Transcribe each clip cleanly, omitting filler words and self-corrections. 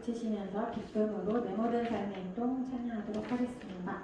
치시면서 기쁨으로 내 모든 삶의 행동 찬양하도록 하겠습니다.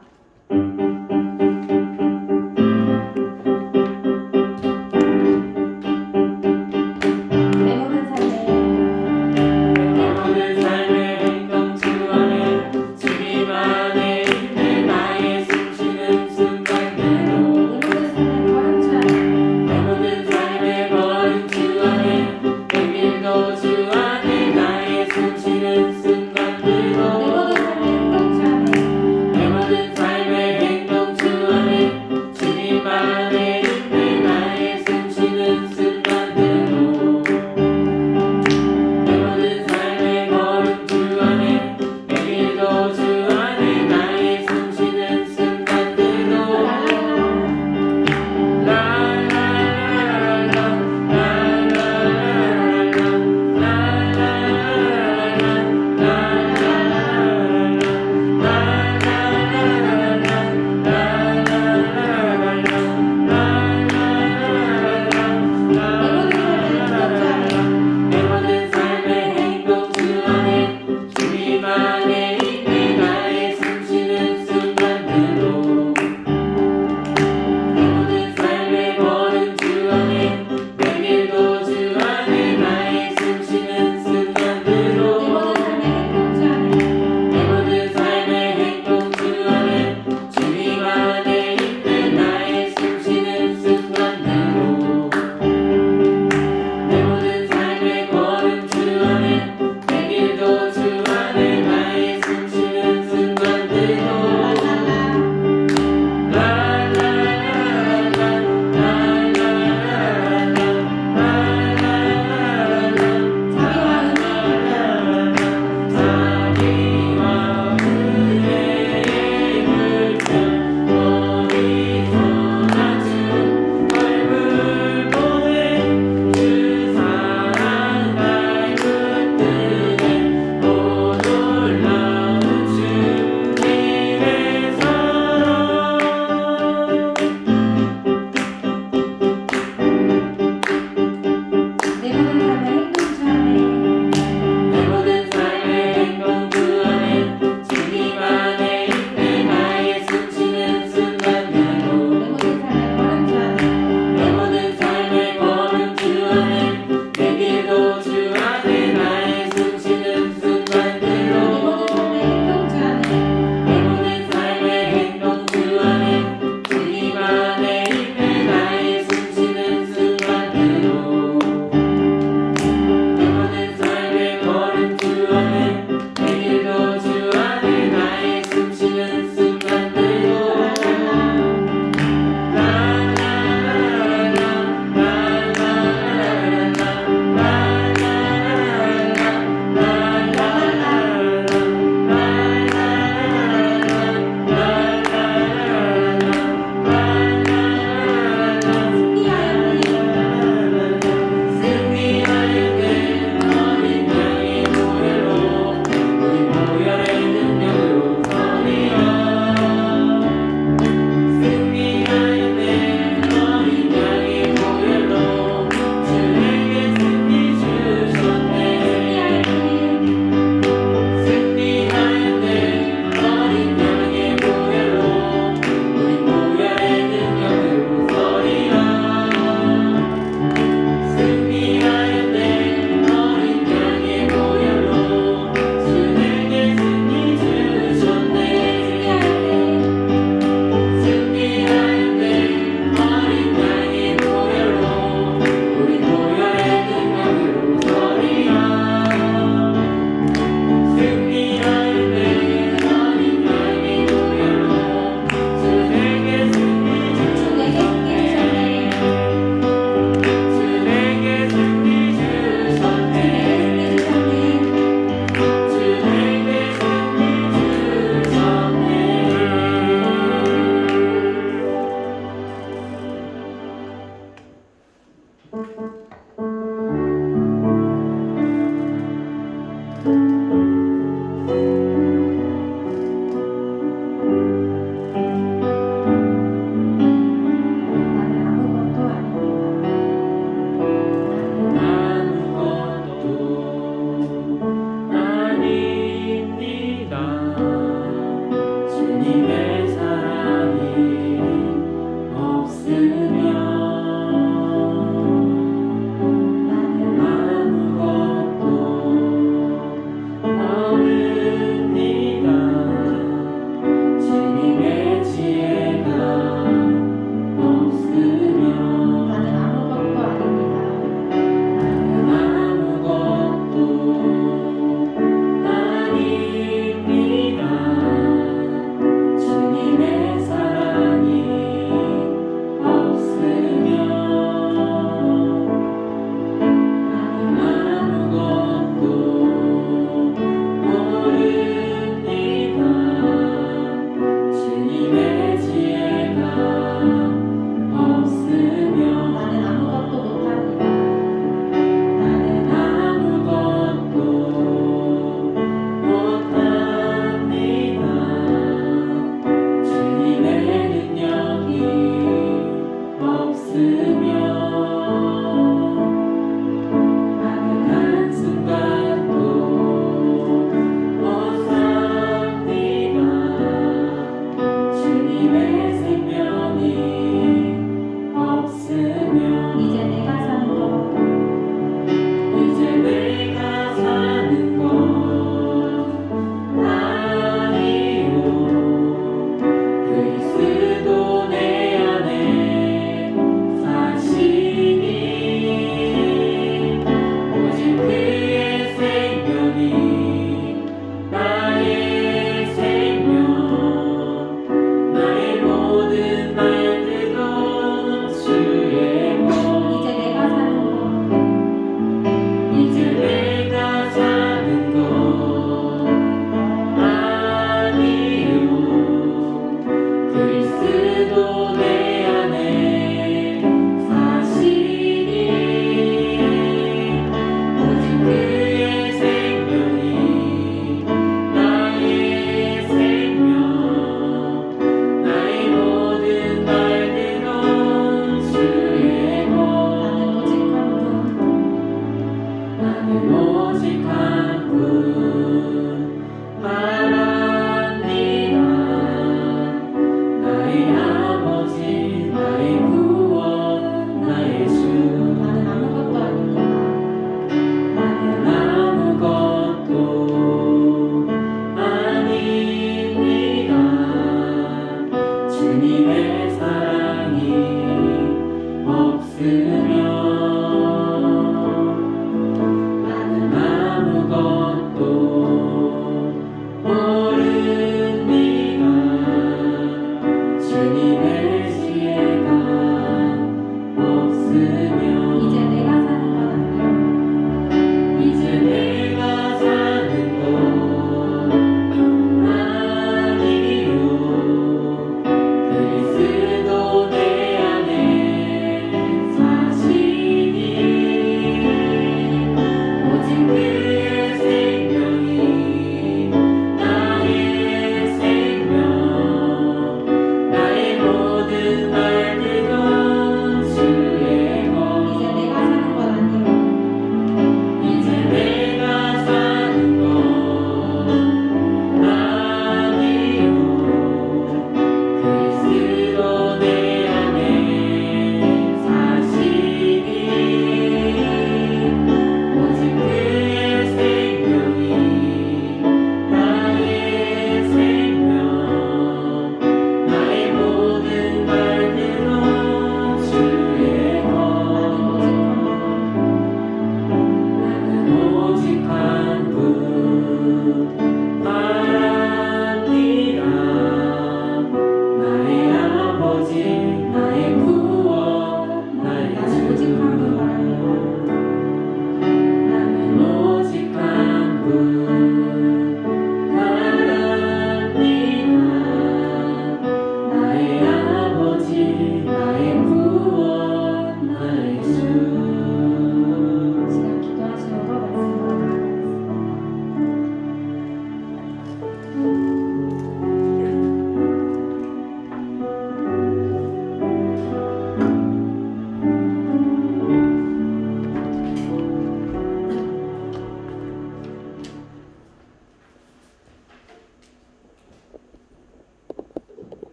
아무것도 아니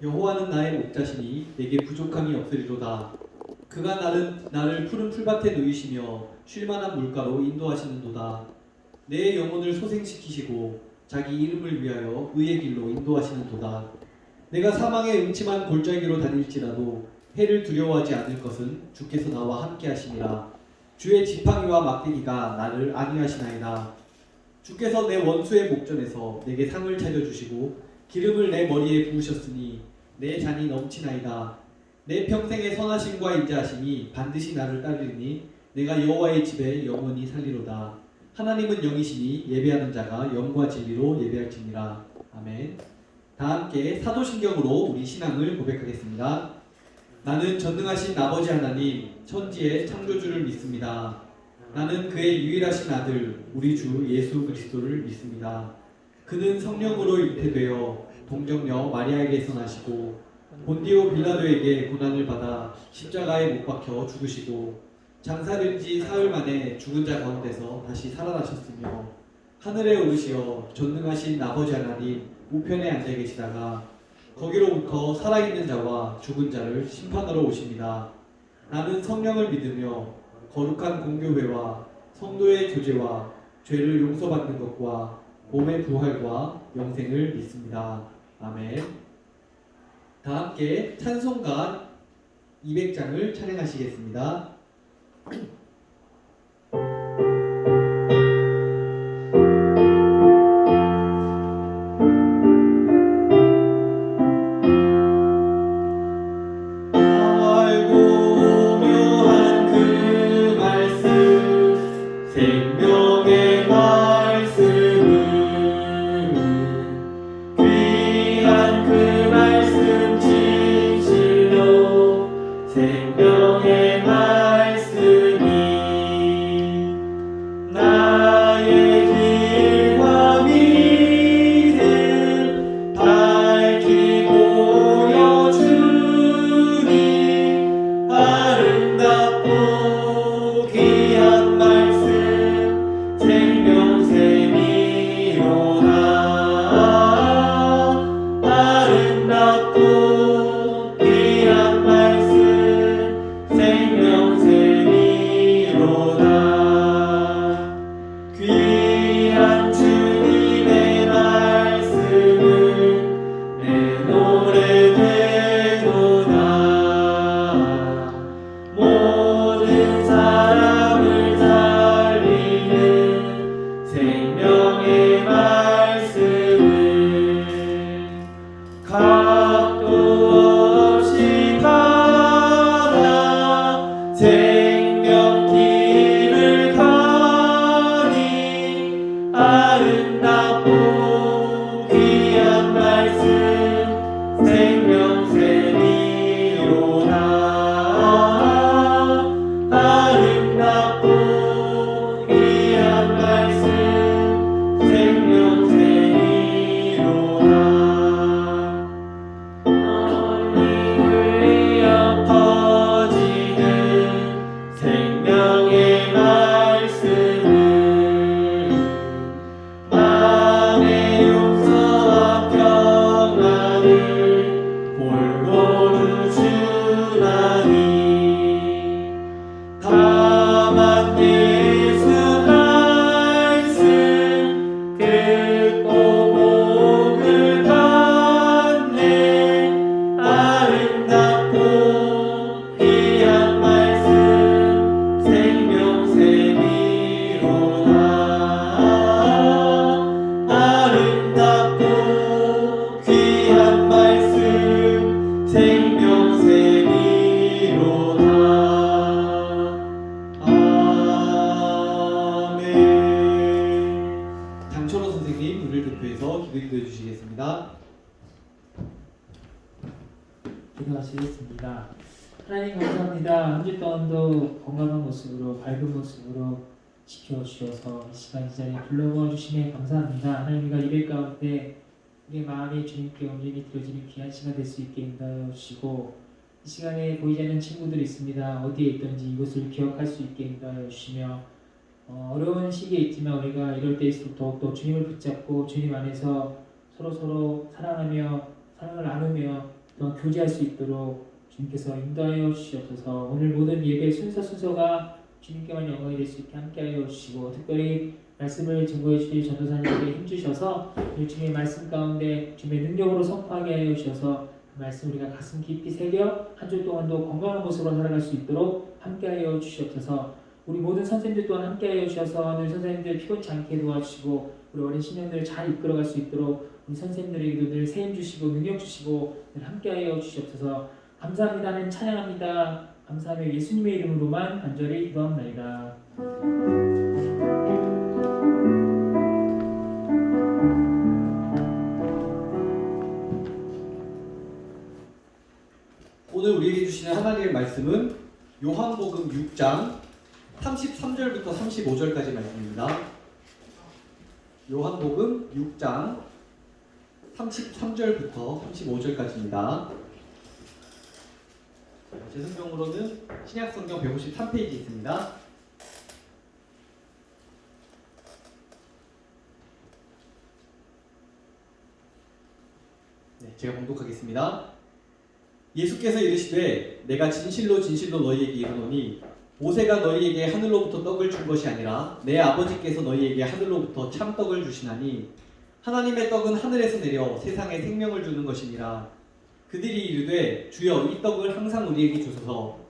여호와는 나의 목자시니 내게 부족함이 없으리로다. 그가 나를 푸른 풀밭에 누이시며 쉴만한 물가로 인도하시는도다. 내 영혼을 소생시키시고 자기 이름을 위하여 의의 길로 인도하시는 도다. 내가 사망의 음침한 골짜기로 다닐지라도 해를 두려워하지 않을 것은 주께서 나와 함께 하심이라. 주의 지팡이와 막대기가 나를 안위하시나이다. 주께서 내 원수의 목전에서 내게 상을 차려주시고 기름을 내 머리에 부으셨으니 내 잔이 넘치나이다. 내 평생의 선하심과 인자하심이 반드시 나를 따르리니 내가 여호와의 집에 영원히 살리로다. 하나님은 영이시니 예배하는 자가 영과 진리로 예배할지니라. 아멘. 다 함께 사도신경으로 우리 신앙을 고백하겠습니다. 나는 전능하신 아버지 하나님 천지의 창조주를 믿습니다. 나는 그의 유일하신 아들 우리 주 예수 그리스도를 믿습니다. 그는 성령으로 잉태되어 동정녀 마리아에게서 나시고 본디오 빌라도에게 고난을 받아 십자가에 못 박혀 죽으시고 장사된 지 사흘 만에 죽은 자 가운데서 다시 살아나셨으며 하늘에 오르시어 전능하신 아버지 하나님 우편에 앉아 계시다가 거기로부터 살아있는 자와 죽은 자를 심판하러 오십니다. 나는 성령을 믿으며 거룩한 공교회와 성도의 교제와 죄를 용서받는 것과 몸의 부활과 영생을 믿습니다. 아멘. 다 함께 찬송가 200장을 찬양하시겠습니다. 기도하시겠습니다. 하나님 감사합니다. 한 주 동안도 건강한 모습으로 밝은 모습으로 지켜주셔서 이 시간 이 자리에 불러모아 주시네 감사합니다. 하나님 우리가 예배 가운데 우리의 마음이 주님께 온전히 드려지는 귀한 시간 될 수 있게 인도하여 주시고 이 시간에 보이지 않는 친구들이 있습니다. 어디에 있든지 이곳을 기억할 수 있게 인도하여 주시며 어려운 시기에 있지만 우리가 이럴 때일수록 더욱더 주님을 붙잡고 주님 안에서 서로 사랑하며 사랑을 나누며 또 교제할 수 있도록 주님께서 인도하여 주시옵소서. 오늘 모든 예배 순서가 주님께만 영광이 될 수 있게 함께하여 주시고 특별히 말씀을 증거해 주실 전도사님에게 힘주셔서 주님의 말씀 가운데 주님의 능력으로 선포하게 하여 주셔서 그 말씀 우리가 가슴 깊이 새겨 한 주 동안도 건강한 모습으로 살아갈 수 있도록 함께하여 주시옵소서. 우리 모든 선생님들 또한 함께하여 주셔서 늘 선생님들 피곤치 않게 도와주시고 우리 어린 신령들을 잘 이끌어갈 수 있도록 우리 선생님들에게도 늘 세임 주시고 능력 주시고 늘 함께하여 주시옵소서. 감사합니다는 찬양합니다. 감사하며 예수님의 이름으로만 간절히 기도합나이다. 오늘 우리에게 주시는 하나님의 말씀은 요한복음 6장 33절부터 35절까지 말씀입니다. 요한복음 6장 33절부터 35절까지입니다. 제 성경으로는 신약성경 153페이지 있습니다. 네, 제가 봉독하겠습니다. 예수께서 이르시되 내가 진실로 진실로 너희에게 이르노니 모세가 너희에게 하늘로부터 떡을 준 것이 아니라 내 아버지께서 너희에게 하늘로부터 참떡을 주시나니 하나님의 떡은 하늘에서 내려 세상에 생명을 주는 것이니라. 그들이 이르되 주여 이 떡을 항상 우리에게 주소서.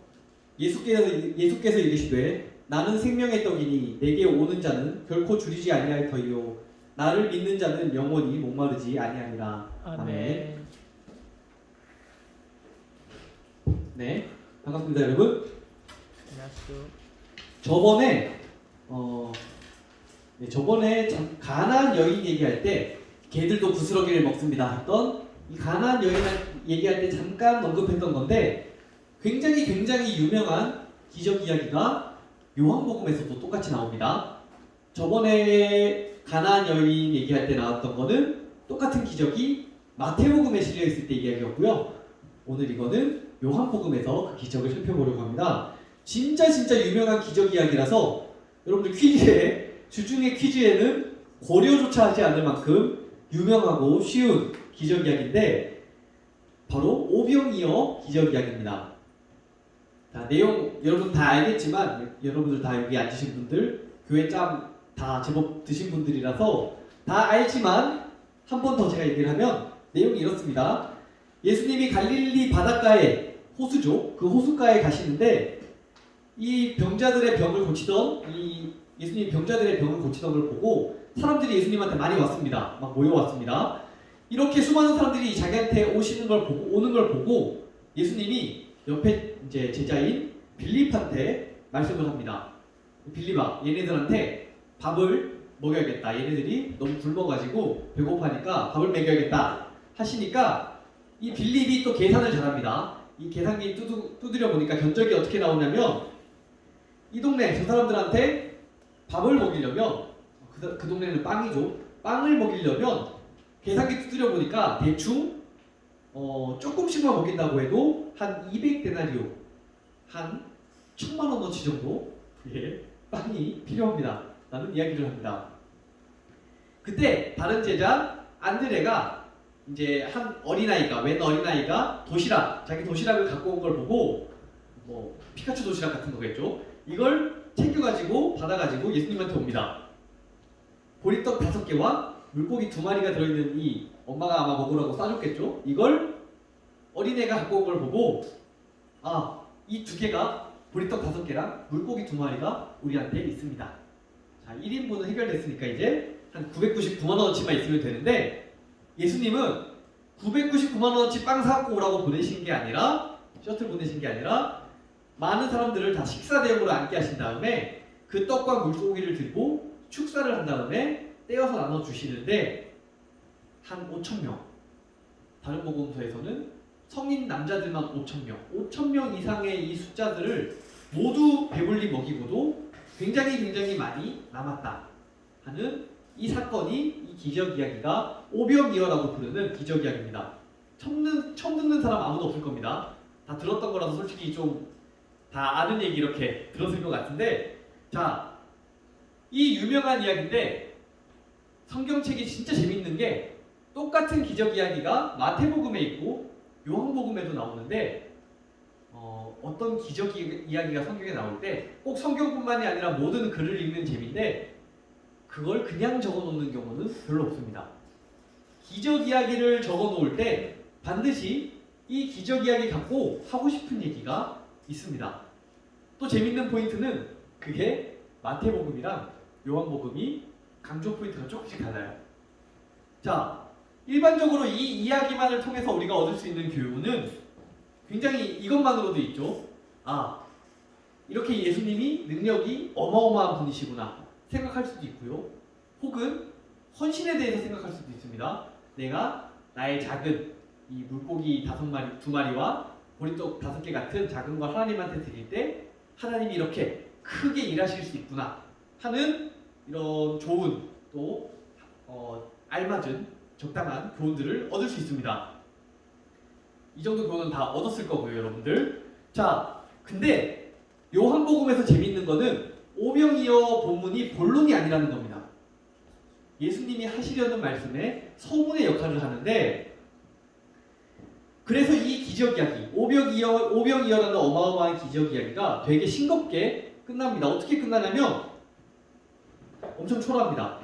예수께서 이르시되 나는 생명의 떡이니 내게 오는 자는 결코 줄이지 아니할 터이요 나를 믿는 자는 영원히 목마르지 아니하니라. 아멘. 네, 반갑습니다 여러분. 저번에 가나안 여인 얘기할 때 개들도 부스러기를 먹습니다 했던 이 가나안 여인 얘기할 때 잠깐 언급했던 건데 굉장히 유명한 기적 이야기가 요한복음에서도 똑같이 나옵니다. 저번에 가나안 여인 얘기할 때 나왔던 거는 똑같은 기적이 마태복음에 실려 있을 때 이야기였고요. 오늘 이거는 요한복음에서 그 기적을 살펴보려고 합니다. 진짜 유명한 기적 이야기라서 여러분들 주중의 퀴즈에는 고려조차 하지 않을 만큼 유명하고 쉬운 기적 이야기인데 바로 오병이어 기적 이야기입니다. 자, 내용 여러분 다 알겠지만 여러분들 다 여기 앉으신 분들 교회 짬 다 제법 드신 분들이라서 다 알지만 한 번 더 제가 얘기를 하면 내용이 이렇습니다. 예수님이 갈릴리 바닷가에 호수죠. 그 호수가에 가시는데 이 병자들의 병을 고치던 예수님이 병자들의 병을 고치던 걸 보고 사람들이 예수님한테 많이 왔습니다. 막 모여왔습니다. 이렇게 수많은 사람들이 자기한테 오는 걸 보고 예수님이 옆에 이제 제자인 빌립한테 말씀을 합니다. 빌립아, 얘네들한테 밥을 먹여야겠다. 얘네들이 너무 굶어가지고 배고파니까 밥을 먹여야겠다 하시니까 이 빌립이 또 계산을 잘합니다. 이 계산기 두드려 보니까 견적이 어떻게 나오냐면 이 동네 저 사람들한테 밥을 먹이려면 그 동네는 빵이죠. 빵을 먹이려면 계산기 두드려 보니까 대충 조금씩만 먹인다고 해도 한 200데나리오 한 1000만원어치 정도 빵이 필요합니다. 라는 이야기를 합니다. 그때 다른 제자 안드레가 이제 웬 어린아이가 자기 도시락을 갖고 온 걸 보고 피카츄 도시락 같은 거겠죠. 이걸 챙겨가지고 받아가지고 예수님한테 옵니다. 보리떡 5개와 물고기 2마리가 들어있는 이 엄마가 아마 먹으라고 싸줬겠죠. 이걸 어린애가 갖고 온 걸 보고 이 2개가 보리떡 5개랑 물고기 2마리가 우리한테 있습니다. 자, 1인분은 해결됐으니까 이제 한 999만원어치만 있으면 되는데 예수님은 999만원어치 빵 사갖고 오라고 보내신 게 아니라 셔틀 보내신 게 아니라 많은 사람들을 다 식사 대용으로 앉게 하신 다음에 그 떡과 물고기를 들고 축사를 한 다음에 떼어서 나눠주시는데 한 5,000명, 다른 복음서에서는 성인 남자들만 5,000명 이상의 이 숫자들을 모두 배불리 먹이고도 굉장히 많이 남았다 하는 이 사건이 이 기적 이야기가 오병이어라고 부르는 기적 이야기입니다. 처음 듣는 사람 아무도 없을 겁니다. 다 들었던 거라서 솔직히 좀 다 아는 얘기 이렇게 들었을 것 같은데, 자, 이 유명한 이야기인데 성경책이 진짜 재밌는 게 똑같은 기적 이야기가 마태복음에 있고 요한복음에도 나오는데 어떤 기적 이야기가 성경에 나올 때 꼭 성경뿐만이 아니라 모든 글을 읽는 재미인데 그걸 그냥 적어 놓는 경우는 별로 없습니다. 기적 이야기를 적어 놓을 때 반드시 이 기적 이야기 갖고 하고 싶은 얘기가 있습니다. 또 재밌는 포인트는 그게 마태복음이랑 요한복음이 강조 포인트가 조금씩 달라요. 자, 일반적으로 이 이야기만을 통해서 우리가 얻을 수 있는 교훈은 굉장히 이것만으로도 있죠. 아, 이렇게 예수님이 능력이 어마어마한 분이시구나 생각할 수도 있고요. 혹은 헌신에 대해서 생각할 수도 있습니다. 내가 나의 작은 이 물고기 5마리, 2마리와 보리떡 5개 같은 작은 걸 하나님한테 드릴 때 하나님이 이렇게 크게 일하실 수 있구나 하는 이런 좋은 또 알맞은 적당한 교훈들을 얻을 수 있습니다. 이 정도 교훈은 다 얻었을 거고요, 여러분들. 자, 근데 요한복음에서 재밌는 거는 오병이어 본문이 본론이 아니라는 겁니다. 예수님이 하시려는 말씀에 서문의 역할을 하는데, 그래서 이 기적 이야기, 오병이어라는 어마어마한 기적 이야기가 되게 싱겁게 끝납니다. 어떻게 끝나냐면 엄청 초라합니다.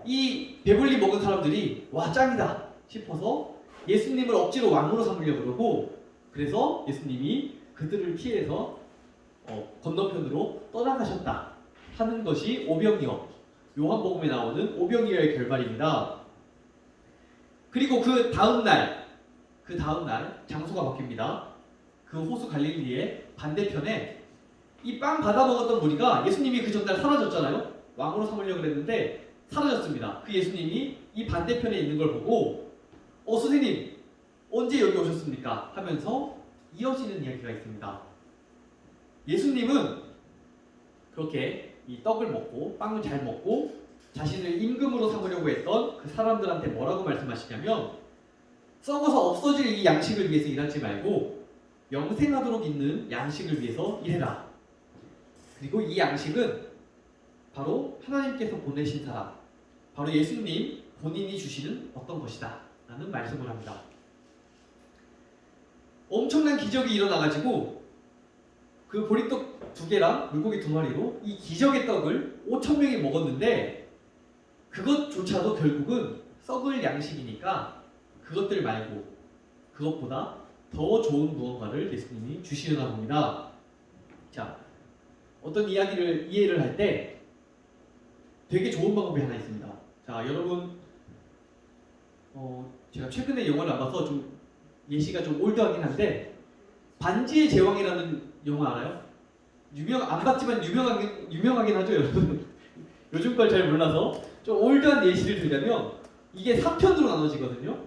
이 배불리 먹은 사람들이 와 짱이다 싶어서 예수님을 억지로 왕으로 삼으려고 그러고, 그래서 예수님이 그들을 피해서 건너편으로 떠나가셨다 하는 것이 오병이어, 요한복음에 나오는 오병이어의 결말입니다. 그리고 그 다음날 장소가 바뀝니다. 그 호수 갈릴리의 반대편에 이 빵 받아 먹었던 무리가, 예수님이 그 전날 사라졌잖아요. 왕으로 삼으려고 했는데 사라졌습니다. 그 예수님이 이 반대편에 있는 걸 보고 선생님 언제 여기 오셨습니까? 하면서 이어지는 이야기가 있습니다. 예수님은 그렇게 이 떡을 먹고 빵을 잘 먹고 자신을 임금으로 삼으려고 했던 그 사람들한테 뭐라고 말씀하시냐면, 썩어서 없어질 이 양식을 위해서 일하지 말고 영생하도록 있는 양식을 위해서 일해라. 그리고 이 양식은 바로 하나님께서 보내신 사람, 바로 예수님 본인이 주시는 어떤 것이다 라는 말씀을 합니다. 엄청난 기적이 일어나가지고 그 보리떡 2개랑 물고기 2마리로 이 기적의 떡을 5,000명이 먹었는데, 그것조차도 결국은 썩을 양식이니까 그것들 말고 그것보다 더 좋은 무언가를 예수님이 주시려나 봅니다. 자, 어떤 이야기를 이해를 할 때 되게 좋은 방법이 하나 있습니다. 자, 여러분 제가 최근에 영화를 안 봐서 좀 예시가 좀 올드하긴 한데, 반지의 제왕이라는 영화 알아요? 안 봤지만 유명하긴 하죠, 여러분. 요즘 걸 잘 몰라서 좀 올드한 예시를 들자면, 이게 3편으로 나눠지거든요.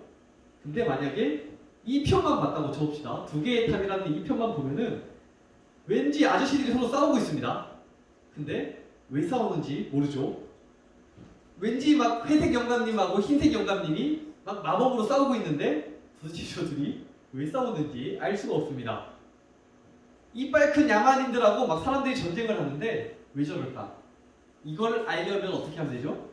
근데 만약에 2편만 봤다고 쳐봅시다. 2개의 탑이라는 2편만 보면은 왠지 아저씨들이 서로 싸우고 있습니다. 근데 왜 싸우는지 모르죠. 왠지 막 회색 영감님하고 흰색 영감님이 막 마법으로 싸우고 있는데 도대체 저들이 왜 싸우는지 알 수가 없습니다. 이빨 큰 야만인들하고 막 사람들이 전쟁을 하는데 왜 저럴까? 이걸 알려면 어떻게 하면 되죠?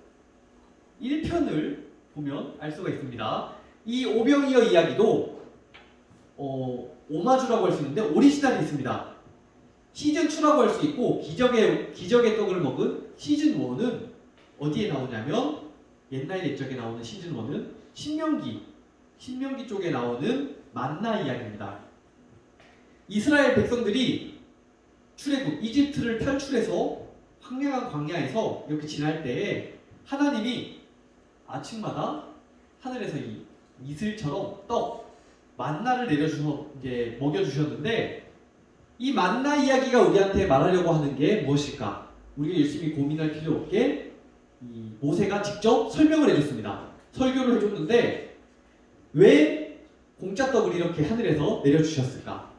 1편을 보면 알 수가 있습니다. 이 오병이어 이야기도 오마주라고 할 수 있는데 오리지널이 있습니다. 시즌2라고 할 수 있고, 기적의 떡을 먹은 시즌1은 어디에 나오냐면, 옛날 옛적에 나오는 시즌1은 신명기 쪽에 나오는 만나 이야기입니다. 이스라엘 백성들이 출애굽, 이집트를 탈출해서 황량한 광야에서 이렇게 지날 때에 하나님이 아침마다 하늘에서 이 이슬처럼 만나를 내려주셔서 이제 먹여주셨는데, 이 만나 이야기가 우리한테 말하려고 하는 게 무엇일까? 우리가 열심히 고민할 필요 없게 이 모세가 직접 설명을 해줬습니다. 설교를 해줬는데, 왜 공짜 떡을 이렇게 하늘에서 내려주셨을까?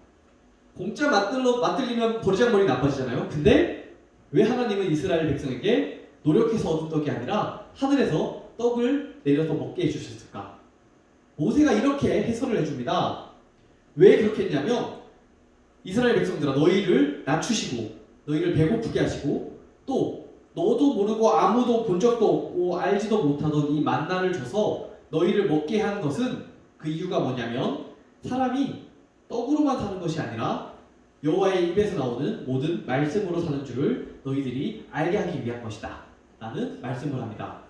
공짜 맛들리면 버리장머리 나빠지잖아요. 근데 왜 하나님은 이스라엘 백성에게 노력해서 얻은 떡이 아니라 하늘에서 떡을 내려서 먹게 해주셨을까? 모세가 이렇게 해설을 해줍니다. 왜 그렇게 했냐면, 이스라엘 백성들아, 너희를 낮추시고 너희를 배고프게 하시고, 또 너도 모르고 아무도 본 적도 없고 알지도 못하던 이 만나를 줘서 너희를 먹게 한 것은, 그 이유가 뭐냐면, 사람이 떡으로만 사는 것이 아니라 여호와의 입에서 나오는 모든 말씀으로 사는 줄을 너희들이 알게 하기 위한 것이다 라는 말씀을 합니다.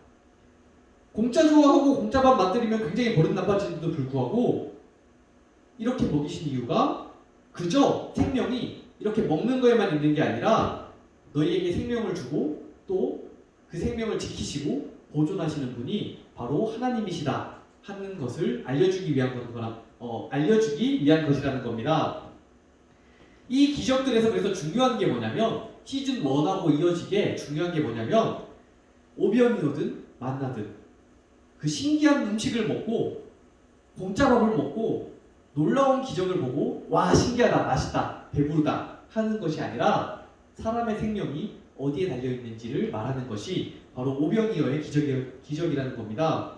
공짜 좋아하고 공짜밥 맛들이면 굉장히 버릇 나빠지는데도 불구하고 이렇게 먹이신 이유가 그저 생명이 이렇게 먹는 거에만 있는 게 아니라 너희에게 생명을 주고 또 그 생명을 지키시고 보존하시는 분이 바로 하나님이시다 하는 것을 알려주기 위한 것이라는 겁니다. 이 기적들에서 그래서 중요한 게 뭐냐면 시즌 1하고 이어지게 중요한 게 뭐냐면 오병이어든 만나든 그 신기한 음식을 먹고 공짜밥을 먹고 놀라운 기적을 보고 와 신기하다 맛있다 배부르다 하는 것이 아니라 사람의 생명이 어디에 달려있는지를 말하는 것이 바로 오병이어의 기적이라는 겁니다.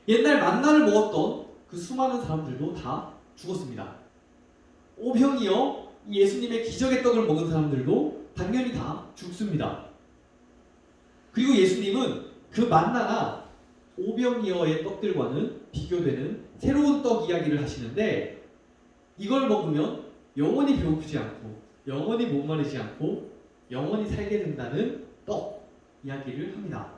옛날 만나를 먹었던 그 수많은 사람들도 다 죽었습니다. 오병이어 예수님의 기적의 떡을 먹은 사람들도 당연히 다 죽습니다. 그리고 예수님은 그 만나나 오병이어의 떡들과는 비교되는 새로운 떡 이야기를 하시는데 이걸 먹으면 영원히 배고프지 않고 영원히 목마르지 않고 영원히 살게 된다는 떡 이야기를 합니다.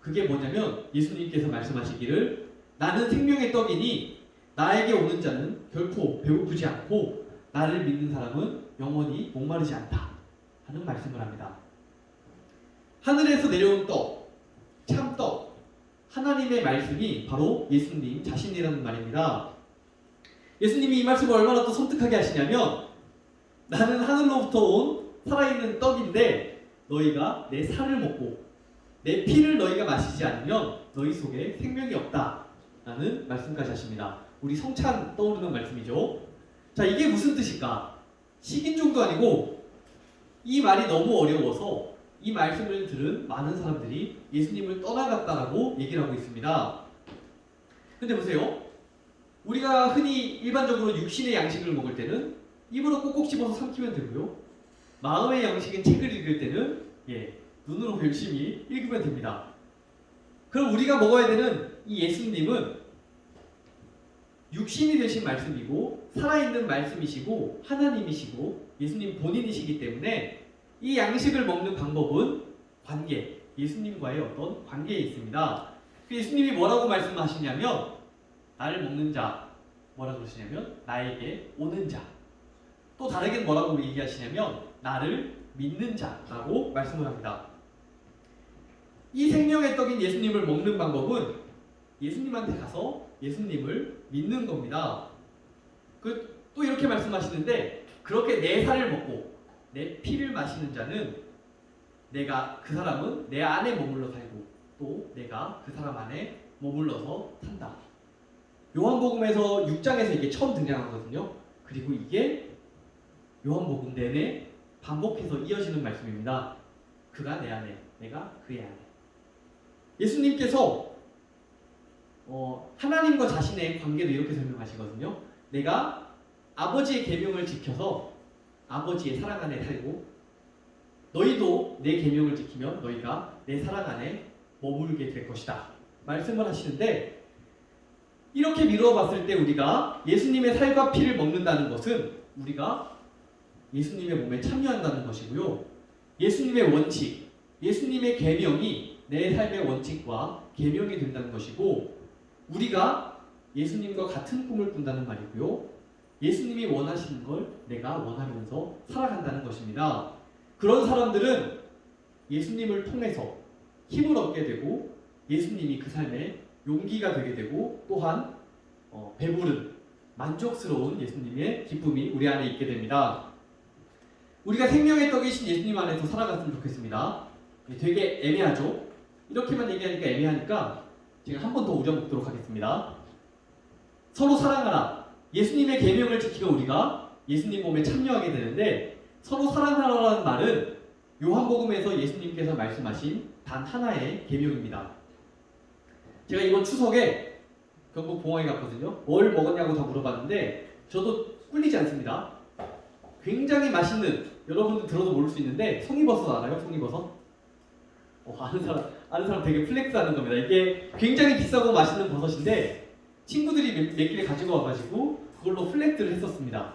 그게 뭐냐면 예수님께서 말씀하시기를 나는 생명의 떡이니 나에게 오는 자는 결코 배고프지 않고 나를 믿는 사람은 영원히 목마르지 않다 하는 말씀을 합니다. 하늘에서 내려온 떡, 참떡, 하나님의 말씀이 바로 예수님 자신이라는 말입니다. 예수님이 이 말씀을 얼마나 또 섬뜩하게 하시냐면 나는 하늘로부터 온 살아있는 떡인데 너희가 내 살을 먹고 내 피를 너희가 마시지 않으면 너희 속에 생명이 없다 라는 말씀까지 하십니다. 우리 성찬 떠오르는 말씀이죠. 자, 이게 무슨 뜻일까? 식인종도 아니고 이 말이 너무 어려워서 이 말씀을 들은 많은 사람들이 예수님을 떠나갔다라고 얘기를 하고 있습니다. 근데 보세요. 우리가 흔히 일반적으로 육신의 양식을 먹을 때는 입으로 꼭꼭 씹어서 삼키면 되고요. 마음의 양식은 책을 읽을 때는 눈으로 열심히 읽으면 됩니다. 그럼 우리가 먹어야 되는 이 예수님은 육신이 되신 말씀이고 살아있는 말씀이시고 하나님이시고 예수님 본인이시기 때문에 이 양식을 먹는 방법은 관계, 예수님과의 어떤 관계에 있습니다. 예수님이 뭐라고 말씀하시냐면 나를 먹는 자 뭐라고 그러시냐면 나에게 오는 자 또 다르게 뭐라고 얘기하시냐면 나를 믿는 자라고 말씀을 합니다. 이 생명의 떡인 예수님을 먹는 방법은 예수님한테 가서 예수님을 믿는 겁니다. 또 이렇게 말씀하시는데 그렇게 내 살을 먹고 내 피를 마시는 자는 내가 그 사람은 내 안에 머물러 살고 또 내가 그 사람 안에 머물러서 산다. 요한복음에서 6장에서 이게 처음 등장하거든요. 그리고 이게 요한복음 내내 반복해서 이어지는 말씀입니다. 그가 내 안에, 내가 그의 안에. 예수님께서 하나님과 자신의 관계도 이렇게 설명하시거든요. 내가 아버지의 계명을 지켜서 아버지의 사랑 안에 살고 너희도 내 계명을 지키면 너희가 내 사랑 안에 머물게 될 것이다. 말씀을 하시는데 이렇게 미루어 봤을 때 우리가 예수님의 살과 피를 먹는다는 것은 우리가 예수님의 몸에 참여한다는 것이고요. 예수님의 원칙, 예수님의 계명이 내 삶의 원칙과 계명이 된다는 것이고 우리가 예수님과 같은 꿈을 꾼다는 말이고요. 예수님이 원하시는 걸 내가 원하면서 살아간다는 것입니다. 그런 사람들은 예수님을 통해서 힘을 얻게 되고 예수님이 그 삶에 용기가 되게 되고 또한 배부른 만족스러운 예수님의 기쁨이 우리 안에 있게 됩니다. 우리가 생명의 떡이신 예수님 안에서 살아갔으면 좋겠습니다. 되게 애매하죠? 이렇게만 얘기하니까 애매하니까 제가 한 번 더 우려먹도록 하겠습니다. 서로 사랑하라. 예수님의 계명을 지키면 우리가 예수님 몸에 참여하게 되는데 서로 사랑하라는 말은 요한복음에서 예수님께서 말씀하신 단 하나의 계명입니다. 제가 이번 추석에 경북 봉화에 갔거든요. 뭘 먹었냐고 다 물어봤는데 저도 꿀리지 않습니다. 굉장히 맛있는, 여러분들 들어도 모를 수 있는데 송이버섯 알아요? 송이버섯? 아는 사람 되게 플렉스하는 겁니다. 이게 굉장히 비싸고 맛있는 버섯인데 친구들이 몇 개를 가지고 와가지고 그걸로 플렉스를 했었습니다.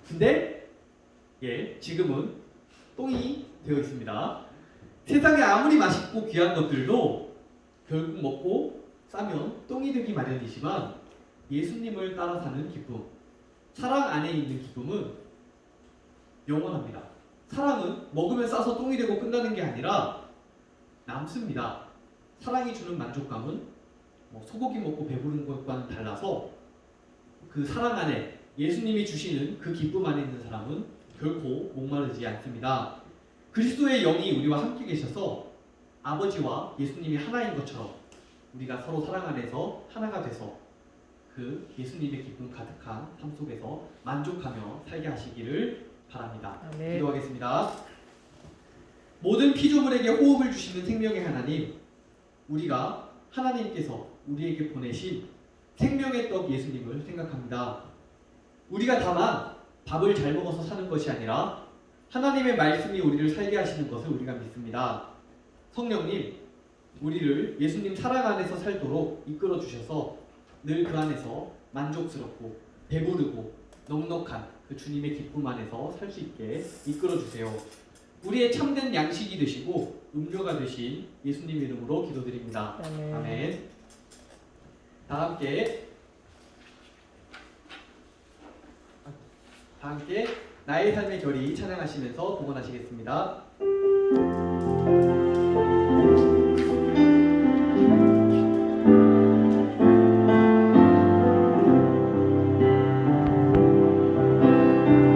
근데 지금은 똥이 되어 있습니다. 세상에 아무리 맛있고 귀한 것들도 결국 먹고 싸면 똥이 되기 마련이지만 예수님을 따라 사는 기쁨, 사랑 안에 있는 기쁨은 영원합니다. 사랑은 먹으면 싸서 똥이 되고 끝나는 게 아니라 남습니다. 사랑이 주는 만족감은 소고기 먹고 배부른 것과는 달라서 그 사랑 안에 예수님이 주시는 그 기쁨 안에 있는 사람은 결코 목마르지 않습니다. 그리스도의 영이 우리와 함께 계셔서 아버지와 예수님이 하나인 것처럼 우리가 서로 사랑 안에서 하나가 돼서 그 예수님의 기쁨 가득한 삶 속에서 만족하며 살게 하시기를 바랍니다. 아멘. 기도하겠습니다. 모든 피조물에게 호흡을 주시는 생명의 하나님, 우리가 하나님께서 우리에게 보내신 생명의 떡 예수님을 생각합니다. 우리가 다만 밥을 잘 먹어서 사는 것이 아니라 하나님의 말씀이 우리를 살게 하시는 것을 우리가 믿습니다. 성령님, 우리를 예수님 사랑 안에서 살도록 이끌어 주셔서 늘 그 안에서 만족스럽고 배부르고 넉넉한 그 주님의 기쁨 안에서 살 수 있게 이끌어 주세요. 우리의 참된 양식이 되시고 음료가 되신 예수님 이름으로 기도드립니다. 아멘. 아멘. 다 함께 나의 삶의 결의 찬양하시면서 봉헌하시겠습니다.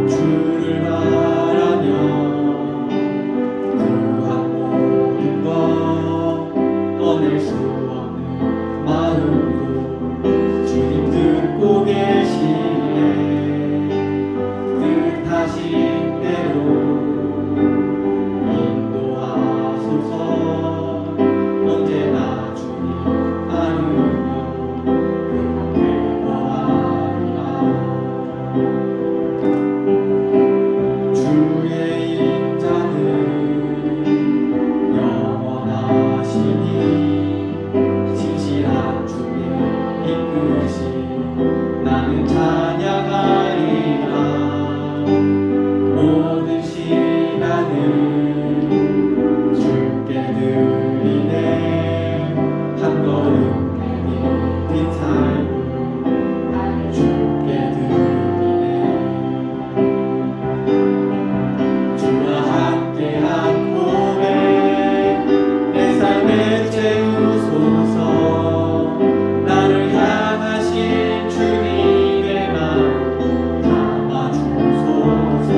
주를 바라며 구한 모든 것 꺼낼 수 없는 마음으로 주님 듣고 계시네. 뜻하신 대로 인도하소서. 언제나 주님 따르며 그렇게 거하리라. 주의 인자는 영원하시니 진실한 주의 이끄심 나는 찬양하리라. 모든 시간을 주께 드리네. 한 걸음 내딛은 삶을 나를 주께 드리네. 주와 함께한 고백 내 삶에 채우소서. 나를 향하신 주님의 맘 담아주소서.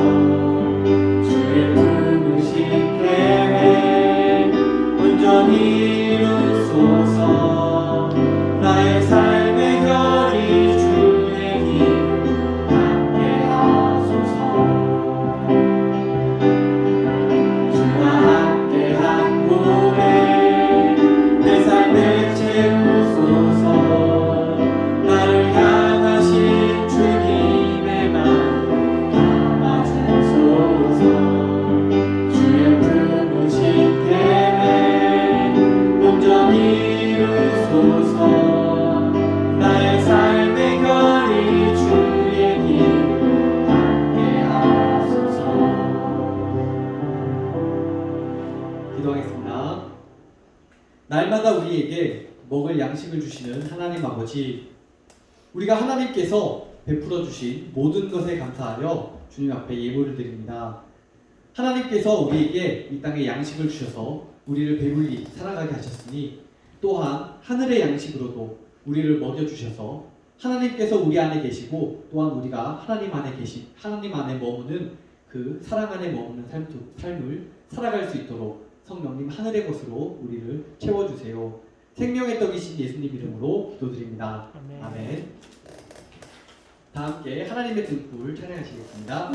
주의 부르신 계획 온전히 이루소서. 나의 삶의 결의 주의 힘 함께 하소서. 주와 함께한 고백 내 삶에 채우소서. 나를 향하신 주님의 맘 담아주소서. 주의 부르신 계획 온전히 이루소서. 나의 삶의 결의 주의 힘 함께 하소서. 기도하겠습니다. 날마다 우리에게 먹을 양식을 주시는 하나님 아버지, 우리가 하나님께서 베풀어 주신 모든 것에 감사하여 주님 앞에 예물을 드립니다. 하나님께서 우리에게 이 땅에 양식을 주셔서 우리를 배불리 살아가게 하셨으니 또한 하늘의 양식으로도 우리를 먹여주셔서 하나님께서 우리 안에 계시고 또한 우리가 하나님 안에 머무는 그 사랑 안에 머무는 삶을 살아갈 수 있도록 성령님 하늘의 것으로 우리를 채워주세요. 생명의 떡이신 예수님 이름으로 기도드립니다. 아멘. 아멘. 다 함께 하나님의 등불 찬양하시겠습니다.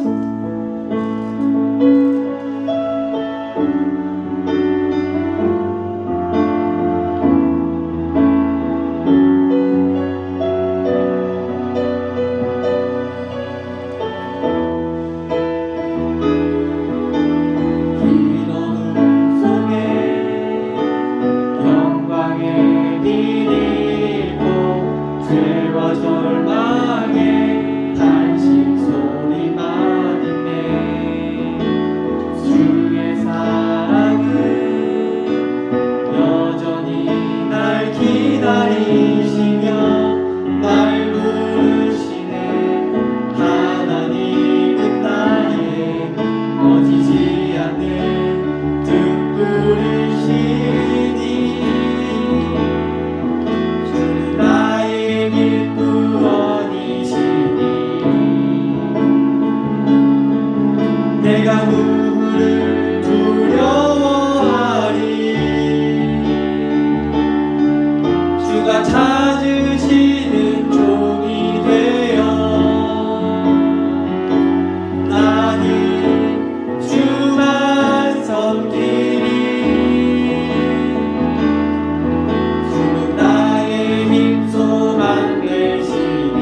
긴 어둠 속에 영광의 빛 잃고 죄와 절망에 탄식 소리만 있네. 기다리시며 날 부르시네. 하나님은 나의 꺼지지 않는 등불이시니 주는 나의 길 구원이시니 내가 누구를 두려워하리. 주가 찾으시는 종이 되어 나는 주만 섬기리. 주는 나의 힘 소망 되시니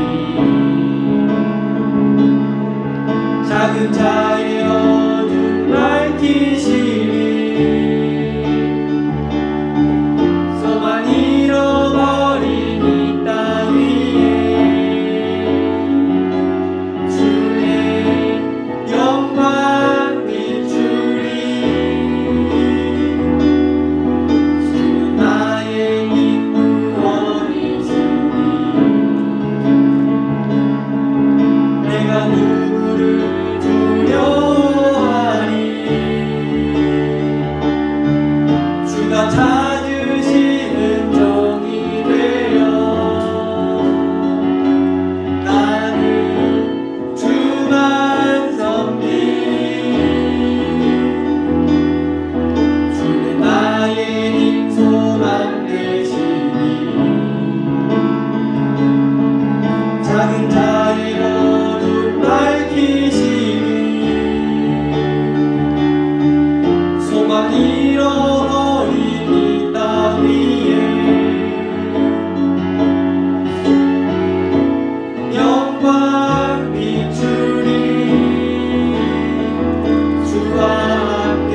작은 자의 어둠 밝히시니 소망 잃어버린 이 땅 위에 주의 영광 비추리. 주는 나의 긴 구원이시니 내가 누구를 두려워하리. 주가 찾으시는 종이 되어 나는 주만 섬기리. 주는 나의 힘 소망 되시니 작은 자의 어둠 밝히시니 소망 잃어버린 이 땅 위에 영광 비추리. 주와 함께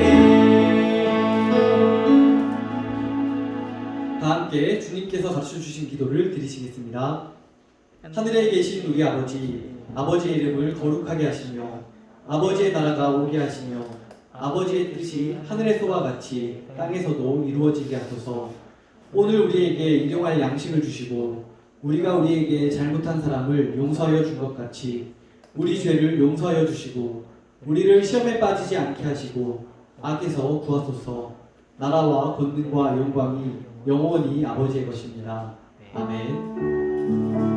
다 함께 주님께서 가르쳐주신 기도를 드리시겠습니다. 하늘에 계신 우리 아버지, 아버지의 이름을 거룩하게 하시며 아버지의 나라가 오게 하시며 아버지의 뜻이 하늘에서와 같이 땅에서도 이루어지게 하소서. 오늘 우리에게 일용할 양식을 주시고 우리가 우리에게 잘못한 사람을 용서하여 준 것 같이 우리 죄를 용서하여 주시고 우리를 시험에 빠지지 않게 하시고 악에서 구하소서. 나라와 권능과 영광이 영원히 아버지의 것입니다. 아멘.